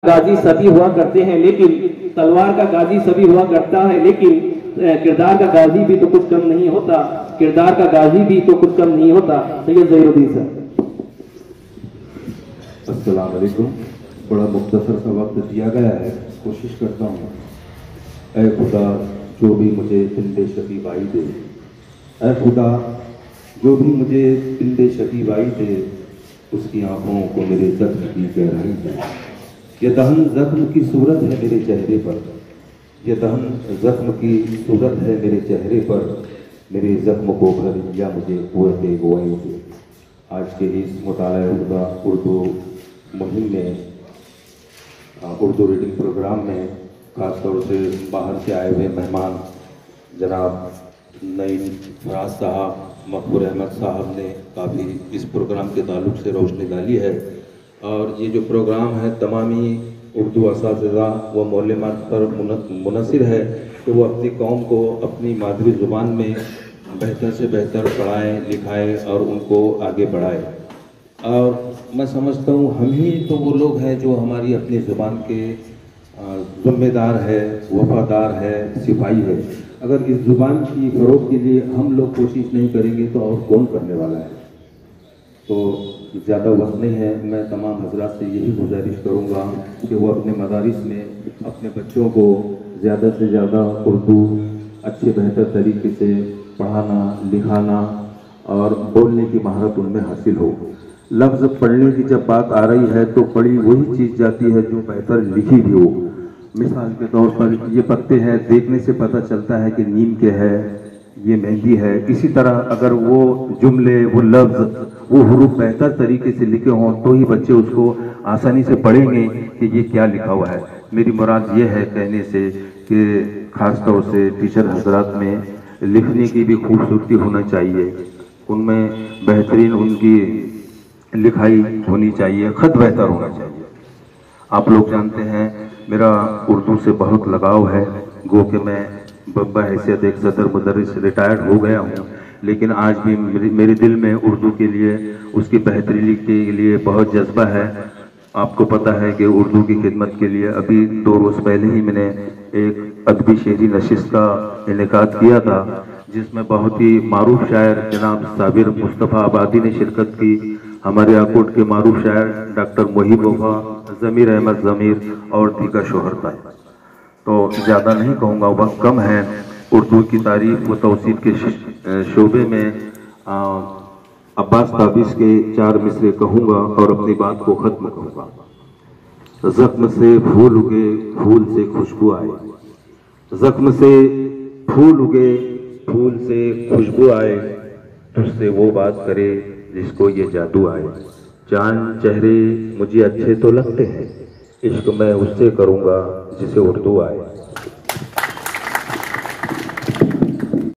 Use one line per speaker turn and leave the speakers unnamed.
गाजी सभी हुआ करते हैं, लेकिन तलवार का गाजी सभी हुआ करता है, लेकिन किरदार का गाजी भी तो कुछ कम नहीं होता, किरदार का गाजी भी तो कुछ कम नहीं होता। सैयद ज़हीरुद्दीन सर।
अस्सलाम वालेकुम। बड़ा मुख्तसर सा वक्त दिया गया है, कोशिश करता हूँ। ऐ खुदा जो भी मुझे तिल्ले शकीबाई दे, ऐ खुदा जो भी मुझे तिल्ले शकीबाई दे, उसकी आंखों को मेरे जख्म की गहराई दे। ये दहन जख्म की सूरत है मेरे चेहरे पर, ये दहन जख्म की सूरत है मेरे चेहरे पर, मेरे जख्म को भर या मुझे कुव्वत गोई दे। आज के इस मुताला उर्दू मुहिम में, उर्दू रीडिंग प्रोग्राम में ख़ास तौर से बाहर से आए हुए मेहमान जनाब नईम फराज साहब, मकबूल अहमद साहब ने काफ़ी इस प्रोग्राम के ताल्लुक से रोशनी डाली है। और ये जो प्रोग्राम है तमामी उर्दू असातिज़ा व मौलमात पर मुनसिर है कि वो अपनी कौम को अपनी मादरी ज़ुबान में बेहतर से बेहतर पढ़ाएँ, लिखाएँ और उनको आगे बढ़ाएँ। और मैं समझता हूँ हम ही तो वो लोग हैं जो हमारी अपनी ज़ुबान के ज़िम्मेदार है, वफ़ादार है, सिपाही है। अगर इस ज़ुबान की फ़रोग़ के लिए हम लोग कोशिश नहीं करेंगे तो और कौन करने वाला है। तो ज़्यादा वक्त नहीं है, मैं तमाम हज़रात से यही गुजारिश करूँगा कि वो अपने मदारिस में अपने बच्चों को ज़्यादा से ज़्यादा उर्दू अच्छे बेहतर तरीके से पढ़ाना, लिखाना और बोलने की महारत उनमें हासिल हो। लफ्ज़ पढ़ने की जब बात आ रही है तो पढ़ी वही चीज़ जाती है जो बेहतर लिखी भी हो। मिसाल के तौर पर ये पत्ते हैं, देखने से पता चलता है कि नीम के है, ये मेहंदी है। इसी तरह अगर वो जुमले, वो लफ्ज़, वो हुरूफ बेहतर तरीके से लिखे हों तो ही बच्चे उसको आसानी से पढ़ेंगे कि ये क्या लिखा हुआ है। मेरी मुराद ये है कहने से कि ख़ास तौर से टीचर हजरात में लिखने की भी खूबसूरती होना चाहिए, उनमें बेहतरीन उनकी लिखाई होनी चाहिए, ख़त बेहतर होना चाहिए। आप लोग जानते हैं मेरा उर्दू से बहुत लगाव है, गो कि मैं बहैसियत एक सदर मुदर्रिस रिटायर्ड हो गया हूँ, लेकिन आज भी मेरे दिल में उर्दू के लिए, उसकी बेहतरी के लिए बहुत जज्बा है। आपको पता है कि उर्दू की खिदमत के लिए अभी 2 रोज़ पहले ही मैंने एक अदबी शेरी नशिस्त का इनेकाद किया था, जिसमें बहुत ही मारूफ शायर जनाब साबिर मुस्तफ़ा आबादी ने शिरकत की। हमारे आकोट के मारूफ शायर डॉक्टर मोहिब वफा, ज़मीर अहमद ज़मीर और दीगर शोहर था। तो ज़्यादा नहीं कहूँगा, वक्त कम है। उर्दू की तारीफ व तौसीफ के शोबे में अब्बास ताबिश के 4 मिसरे कहूँगा और अपनी बात को ख़त्म करूँगा। ज़ख्म से फूल उगे, फूल से खुशबू आए, ज़ख्म से फूल उगे, फूल से खुशबू आए, तुझसे वो बात करे जिसको ये जादू आए। चांद चेहरे मुझे अच्छे तो लगते हैं, इश्क मैं उससे करूँगा जिसे उर्दू आए।